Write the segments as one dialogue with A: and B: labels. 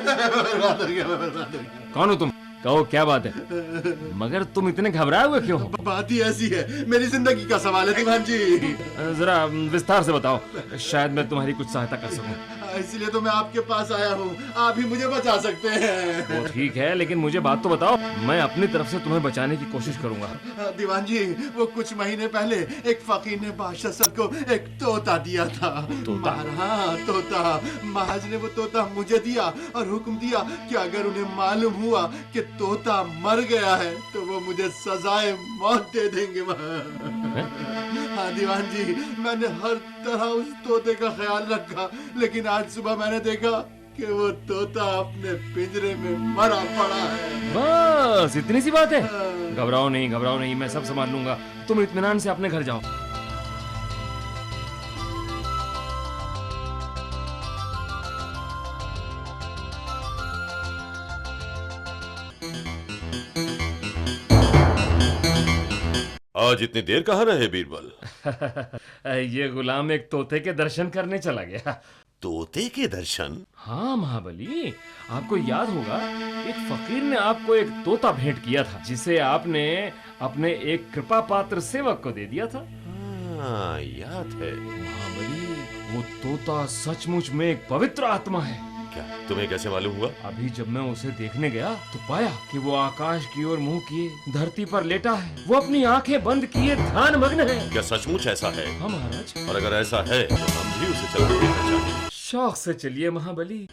A: बर्बाद हो गया, मैं बर्बाद हो गया।
B: कौन हो तुम? कहो क्या बात है? मगर तुम इतने घबराए हुए क्यों हो?
A: बात ही ऐसी है, मेरी जिंदगी का सवाल है दीवान जी।
B: जरा विस्तार से बताओ, शायद मैं तुम्हारी कुछ सहायता कर सकूं।
A: इसलिए तो मैं आपके पास आया हूँ, आप ही मुझे बचा सकते हैं।
B: वो ठीक है, लेकिन मुझे बात तो बताओ, मैं अपनी तरफ से तुम्हें बचाने की कोशिश करूंगा।
A: दीवान जी, वो कुछ महीने पहले एक फकीर ने बादशाह सर को एक तोता दिया था।
B: तोता?
A: हाँ, तोता। महाराज ने वो तोता मुझे दिया और हुक्म दिया कि अगर उन्हें मालूम हुआ कि तोता मर गया है तो वो मुझे सजाए मौत दे देंगे। हाँ दीवान जी, मैंने हर तरह उस तोते का ख्याल रखा, लेकिन आज सुबह मैंने देखा कि वो तोता अपने पिंजरे में मरा पड़ा है।
B: बस इतनी सी बात है? घबराओ नहीं, मैं सब संभाल लूंगा। तुम इत्मीनान से अपने घर जाओ।
C: आज इतनी देर कहाँ रहे बीरबल?
B: ये गुलाम एक तोते के दर्शन करने चला गया।
C: तोते के दर्शन?
B: हाँ महाबली, आपको याद होगा एक फकीर ने आपको एक तोता भेंट किया था, जिसे आपने अपने एक कृपा पात्र सेवक को दे दिया था।
C: हाँ, याद है।
B: महाबली, वो तोता सचमुच में एक पवित्र आत्मा है।
C: क्या तुम्हें कैसे मालूम हुआ?
B: अभी जब मैं उसे देखने गया तो पाया कि वो आकाश की ओर मुंह किए धरती पर लेटा है। वो अपनी आंखें बंद किए ध्यान मग्न है।
C: क्या सचमुच ऐसा है?
B: हाँ महाराज।
C: और अगर ऐसा है तो हम भी उसे चलकर देखना चाहेंगे।
B: शौक से चलिए महाबली।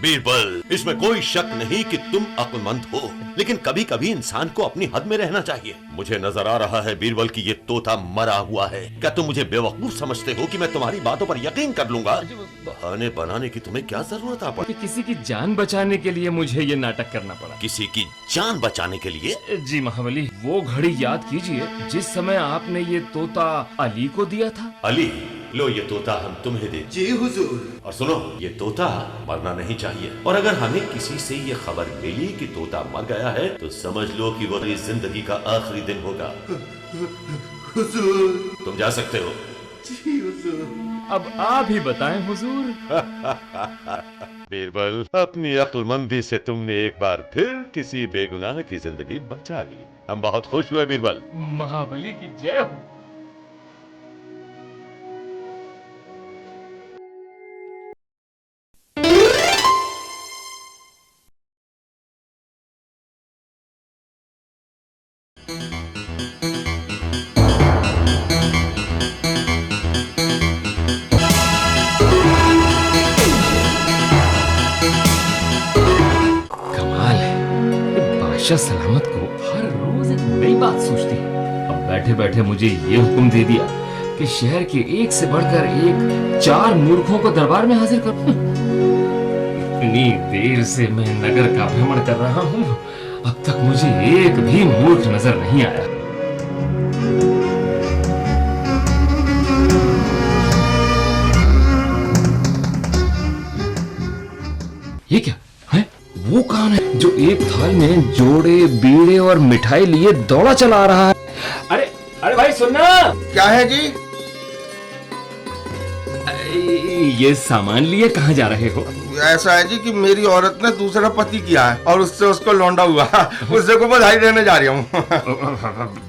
C: बीरबल, इसमें कोई शक नहीं कि तुम अक्लमंद हो, लेकिन कभी कभी इंसान को अपनी हद में रहना चाहिए। मुझे नजर आ रहा है बीरबल कि ये तोता मरा हुआ है। क्या तुम मुझे बेवकूफ समझते हो कि मैं तुम्हारी बातों पर यकीन कर लूंगा? बहाने बनाने की तुम्हें क्या जरूरत आ पड़ी?
B: किसी की जान बचाने के लिए मुझे ये नाटक करना पड़ा।
C: किसी की जान बचाने के लिए?
B: जी महाबली, वो घड़ी याद कीजिए जिस समय आपने ये तोता अली को दिया था।
C: अली, लो ये तोता हम तुम्हें दे।
A: जी हुजूर।
C: और सुनो, ये तोता मरना नहीं चाहिए, और अगर हमें किसी से ये खबर मिली कि तोता मर गया है तो समझ लो कि वो मेरी जिंदगी का आखिरी दिन होगा।
A: हुजूर।
C: तुम जा सकते हो।
A: जी हुजूर।
B: अब आप ही बताएं हुजूर।
C: बीरबल, अपनी अक्लमंदी से तुमने एक बार फिर किसी बेगुनाह की जिंदगी बचा ली। हम बहुत खुश हुए बीरबल।
B: महाबली की जय हो। कमाल है, ये बादशाह सलामत को हर रोज एक नई बात सूझती है। अब बैठे बैठे मुझे ये हुक्म दे दिया कि शहर के एक से बढ़कर एक 4 मूर्खों को दरबार में हाजिर कर। इतनी देर से मैं नगर का भ्रमण कर रहा हूँ, अब तक मुझे एक भी मूर्ख नजर नहीं आया। ये क्या है? वो कौन है जो एक थाल में जोड़े बीड़े और मिठाई लिए दौड़ा चला आ रहा है? अरे अरे भाई सुनना।
D: क्या है जी?
B: ये सामान लिए कहाँ जा रहे हो?
D: ऐसा है जी कि मेरी औरत ने दूसरा पति किया है और उससे उसको लौंडा हुआ। उससे को बधाई देने जा रही हूँ।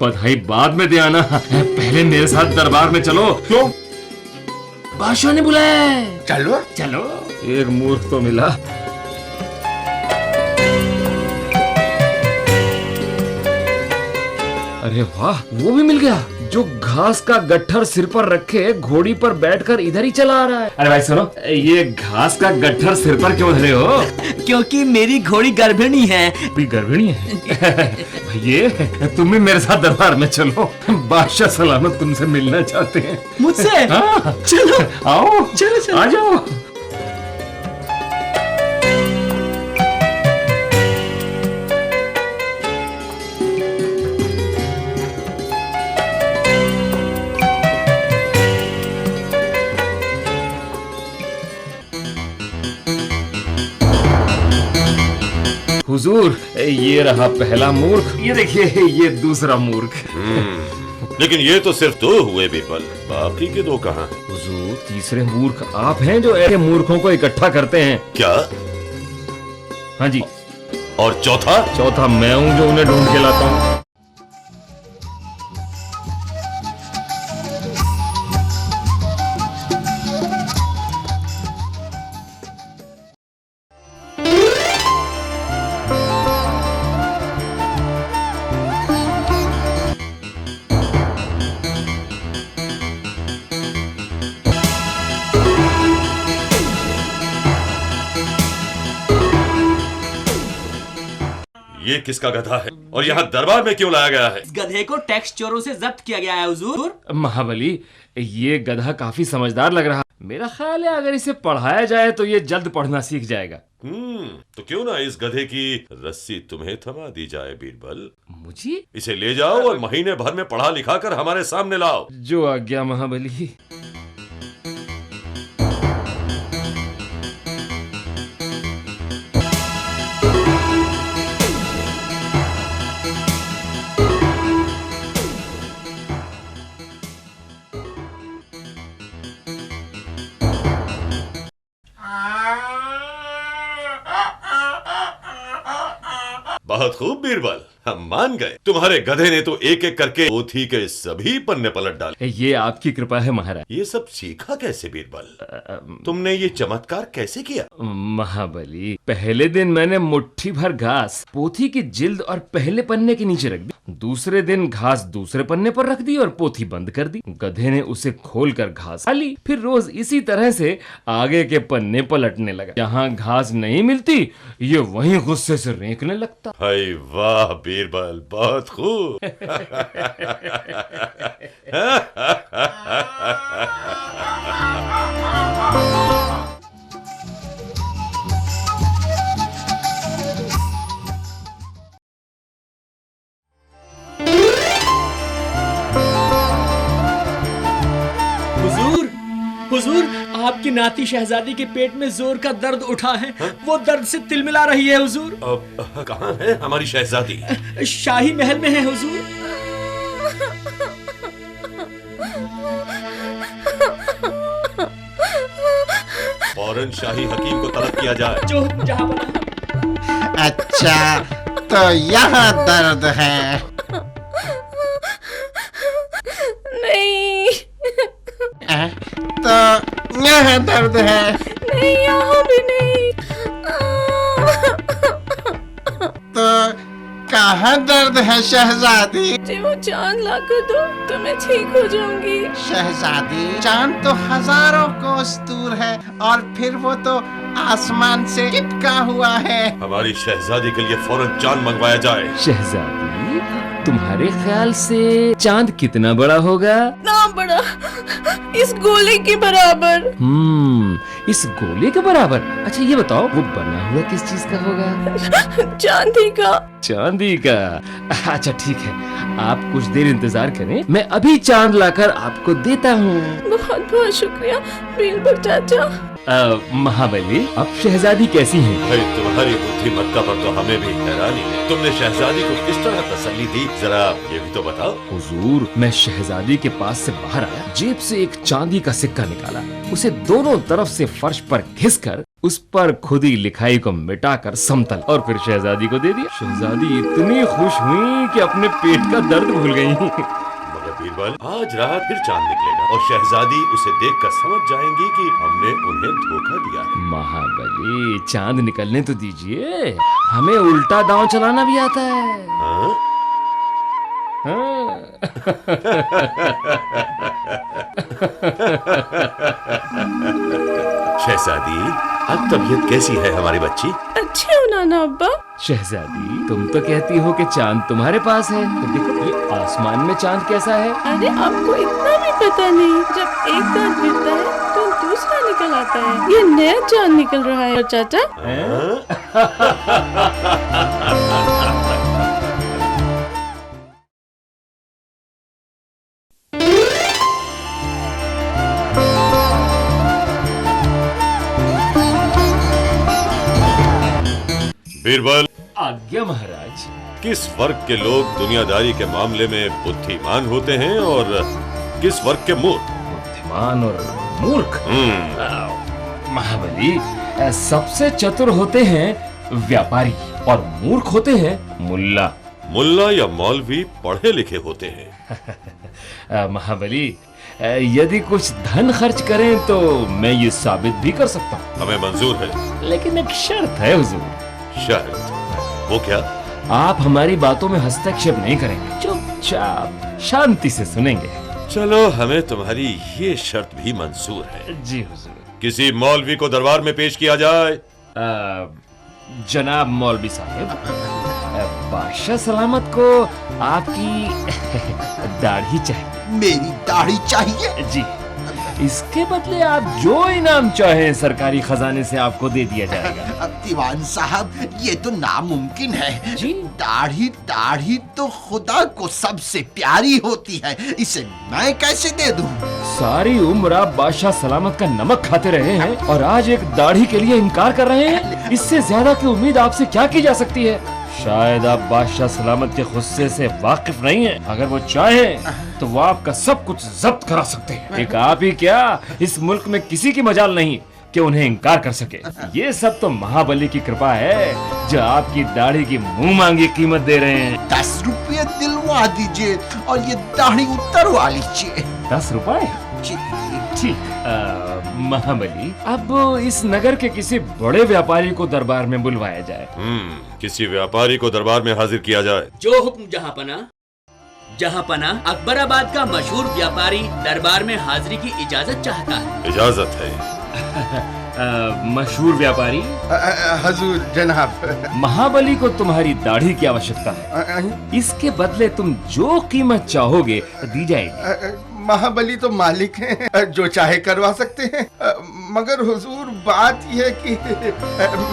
B: बधाई बाद में दे आना, पहले मेरे साथ दरबार में चलो।
D: क्यों?
B: बादशाह ने बुलाया।
D: चलो
B: चलो। एक मूर्ख तो मिला। अरे वाह, वो भी मिल गया जो घास का गट्ठर सिर पर रखे घोड़ी पर बैठकर इधर ही चला आ रहा है। अरे भाई सुनो, ये घास का गट्ठर सिर पर क्यों धरे हो?
E: क्योंकि मेरी घोड़ी गर्भिणी है।
B: भी गर्भिणी है? भैया तुम भी मेरे साथ दरबार में चलो, बादशाह सलामत तुमसे मिलना चाहते हैं।
E: मुझसे?
B: हाँ
E: चलो
B: आओ,
E: चलो चलो।
B: आ जाओ। हुजूर, ये रहा पहला मूर्ख, ये देखिए ये दूसरा मूर्ख।
C: लेकिन ये तो सिर्फ 2 हुए बीरबल, बाकी के 2 कहाँ हैं?
B: हुजूर, तीसरे मूर्ख आप हैं जो ऐसे मूर्खों को इकट्ठा करते हैं।
C: क्या?
B: हाँ जी।
C: और चौथा?
B: चौथा मैं हूँ जो उन्हें ढूंढ के लाता हूँ।
C: ये किसका गधा है और यहाँ दरबार में क्यों लाया गया है?
E: इस गधे को टैक्स चोरों से जब्त किया गया है हुजूर।
B: महाबली, ये गधा काफी समझदार लग रहा। मेरा ख्याल है अगर इसे पढ़ाया जाए तो ये जल्द पढ़ना सीख जाएगा।
C: तो क्यों ना इस गधे की रस्सी तुम्हें थमा दी जाए बीरबल।
B: मुझे?
C: इसे ले जाओ और महीने भर में पढ़ा लिखा कर हमारे सामने लाओ।
B: जो आज्ञा महाबली।
C: बहुत खूब बीरबल, हम मान गए। तुम्हारे गधे ने तो एक एक करके पोथी के सभी पन्ने पलट डाले।
B: ये आपकी कृपा है महाराज।
C: ये सब सीखा कैसे बीरबल? तुमने ये चमत्कार कैसे किया?
B: महाबली, पहले दिन मैंने मुट्ठी भर घास पोथी की जिल्द और पहले पन्ने के नीचे रख दी। दूसरे दिन घास दूसरे पन्ने पर रख दी और पोथी बंद कर दी। गधे ने उसे खोलकर घास खा ली। फिर रोज इसी तरह से आगे के पन्ने पलटने लगा। जहाँ घास नहीं मिलती ये वहीं गुस्से से रेंकने लगता।
C: हाय वाह बीरबल, बहुत खूब।
E: हुजूर, हुजूर, आपकी नाती शहजादी के पेट में जोर का दर्द उठा है। वो दर्द से तिलमिला रही है हुजूर।
C: कहाँ है हमारी शहजादी?
E: शाही महल में है हुजूर।
C: फौरन शाही हकीम को तलब किया जाए।
E: जो हुक्म जहाँ बना।
F: अच्छा, तो यहाँ दर्द है।
G: नहीं,
F: तो यहाँ दर्द है।
G: नहीं, यहाँ भी नहीं।
F: तो कहाँ दर्द है शहजादी?
G: मुझे वो चांद ला कर दो तो मैं ठीक हो जाऊंगी।
F: शहजादी, चांद तो हजारों कोस दूर है और फिर वो तो आसमान से चिपका हुआ है।
C: हमारी शहजादी के लिए फौरन चांद मंगवाया जाए।
B: शहजादी, तुम्हारे ख्याल से चांद कितना बड़ा होगा?
G: ना बड़ा, इस गोले के बराबर।
B: इस गोले के बराबर? अच्छा ये बताओ, वो बना हुआ किस चीज का होगा?
G: चांदी का।
B: चांदी का? अच्छा ठीक है, आप कुछ देर इंतजार करें, मैं अभी चांद लाकर आपको देता हूँ।
G: बहुत बहुत शुक्रिया बीरबल चाचा।
B: महाबली, अब शहजादी कैसी हैं?
C: भाई तुम्हारी बुद्धिमत्ता पर तो हमें भी हैरानी है। तुमने शहजादी को किस तरह तसल्ली दी, जरा ये भी तो बताओ।
B: हुजूर, मैं शहजादी के पास से बाहर आया, जेब से एक चांदी का सिक्का निकाला, उसे दोनों तरफ से फर्श पर घिसकर उस पर खुदी लिखाई को मिटाकर समतल और फिर शहजादी को दे दिया। शहजादी इतनी खुश हुई कि अपने पेट का दर्द भूल गई।
C: मगर बीरबल, आज रात फिर चांद निकलेगा और शहजादी उसे देखकर समझ जाएंगी कि हमने उन्हें धोखा दिया है।
B: महाबली, चांद निकलने तो दीजिए, हमें उल्टा दांव चलाना भी आता है।
C: हाँ? शहजादी, अब तबीयत कैसी है हमारी बच्ची?
G: अच्छे हो नाना अब्बा।
B: शहजादी, तुम तो कहती हो कि चांद तुम्हारे पास है, तो देखो ये आसमान में चांद कैसा है।
G: अरे आपको इतना भी पता नहीं, जब एक चांद गिरता है तो दूसरा निकल आता है। ये नया चांद निकल रहा है चाचा।
C: बीरबल,
B: आज्ञा महाराज।
C: किस वर्ग के लोग दुनियादारी के मामले में बुद्धिमान होते हैं और किस वर्ग के मूर्ख?
B: बुद्धिमान और मूर्ख? महाबली, सबसे चतुर होते हैं व्यापारी और मूर्ख होते हैं मुल्ला।
C: मुल्ला या मौलवी पढ़े लिखे होते हैं।
B: महाबली, यदि कुछ धन खर्च करें तो मैं ये साबित भी कर सकता हूँ।
C: हमें मंजूर है,
B: लेकिन एक शर्त है हुजूर।
C: शर्त? वो क्या?
B: आप हमारी बातों में हस्तक्षेप नहीं करेंगे, चुपचाप शांति से सुनेंगे।
C: चलो, हमें तुम्हारी ये शर्त भी मंजूर है।
B: जी हुजूर।
C: किसी मौलवी को दरबार में पेश किया जाए।
B: जनाब मौलवी साहब, बादशाह सलामत को आपकी दाढ़ी चाहिए।
F: मेरी दाढ़ी चाहिए?
B: जी, इसके बदले आप जो इनाम चाहें सरकारी खजाने से आपको दे दिया जाएगा।
F: दीवान साहब, ये तो नामुमकिन है
B: जी।
F: दाढ़ी तो खुदा को सबसे प्यारी होती है, इसे मैं कैसे दे दूं?
B: सारी उम्र आप बादशाह सलामत का नमक खाते रहे हैं और आज एक दाढ़ी के लिए इनकार कर रहे हैं। इससे ज्यादा की उम्मीद आपसे क्या की जा सकती है? शायद आप बादशाह सलामत के गुस्से से वाकिफ नहीं हैं। अगर वो चाहें तो वो आपका सब कुछ जब्त करा सकते हैं। एक आप ही क्या, इस मुल्क में किसी की मजाल नहीं कि उन्हें इनकार कर सके। ये सब तो महाबली की कृपा है जो आपकी दाढ़ी की मुंह मांगी कीमत दे रहे हैं।
F: 10 रुपये दिलवा दीजिए और ये दाढ़ी उतरवा लीजिए।
B: 10 रुपए? ठीक। महाबली, अब इस नगर के किसी बड़े व्यापारी को दरबार में बुलवाया जाए।
C: किसी व्यापारी को दरबार में हाजिर किया जाए।
E: जो हुक्म जहाँपना, अकबराबाद का मशहूर व्यापारी दरबार में हाजिरी की इजाजत चाहता है।
C: इजाजत है।
B: मशहूर व्यापारी?
D: हजूर जनाब।
B: महाबली को तुम्हारी दाढ़ी की आवश्यकता है। इसके बदले तुम जो कीमत चाहोगे दी जाएगी।
D: महाबली तो मालिक हैं, जो चाहे करवा सकते हैं। मगर हुजूर, बात यह है कि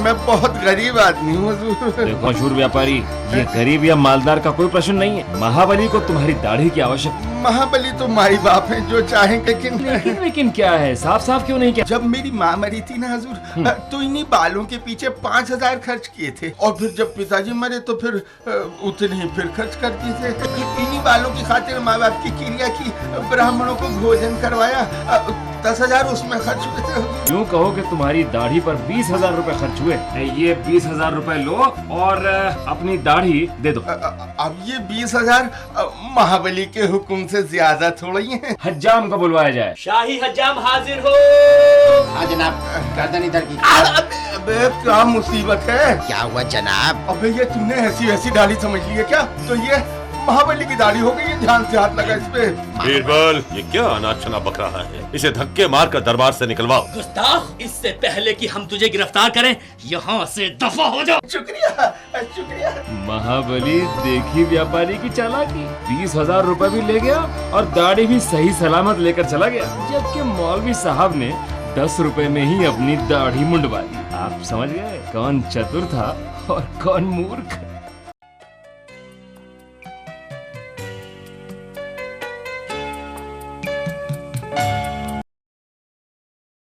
D: मैं बहुत गरीब आदमी हूँ हुजूर।
B: देखो मशहूर व्यापारी, ये गरीब या मालदार का कोई प्रश्न नहीं है। महाबली को तुम्हारी दाढ़ी की आवश्यकता।
D: महाबली तो माई बाप हैं, जो चाहे।
B: लेकिन क्या है, साफ साफ क्यों नहीं किया?
D: जब मेरी माँ मरी थी ना हुजूर, तो इन्हीं बालों के पीछे 5000 खर्च किए थे। और फिर जब पिताजी मरे तो फिर उतने ही फिर खर्च कर दिए थे। इन्हीं बालों की खातिर माँ बाप की क्रिया की, ब्राह्मणों को भोजन करवाया, 10,000 उसमें खर्च हुए थे।
B: यूँ कहो कि तुम्हारी दाढ़ी पर 20,000 रुपए खर्च हुए। ये 20,000 रुपए लो और अपनी दाढ़ी दे दो।
D: अब ये 20,000 महाबली के हुक्म से ज्यादा थोड़ी है।
B: हज्जाम को बुलवाया जाए।
E: शाही हज्जाम हाजिर हो।
F: हाँ जनाब, गर्दन इधर की।
D: अबे क्या मुसीबत है?
F: क्या हुआ जनाब?
D: अबे ये तुमने ऐसी दाढ़ी समझ ली है क्या? तो ये महाबली की दाढ़ी हो गई है, ध्यान से हाथ लगा इस पे।
C: बीरबल, ये क्या अनाचना बक रहा है? इसे धक्के मार कर दरबार से निकलवाओ।
E: गुस्ताख, इससे पहले कि हम तुझे गिरफ्तार करें, यहाँ से दफा हो जाओ।
D: शुक्रिया।
B: महाबली देखी व्यापारी की चालाकी, 20,000 रुपए भी ले गया और दाढ़ी भी सही सलामत लेकर चला गया, जबकि मौलवी साहब ने 10 रुपए में ही अपनी दाढ़ी मुंडवा दी। आप समझ गए कौन चतुर था और कौन मूर्ख।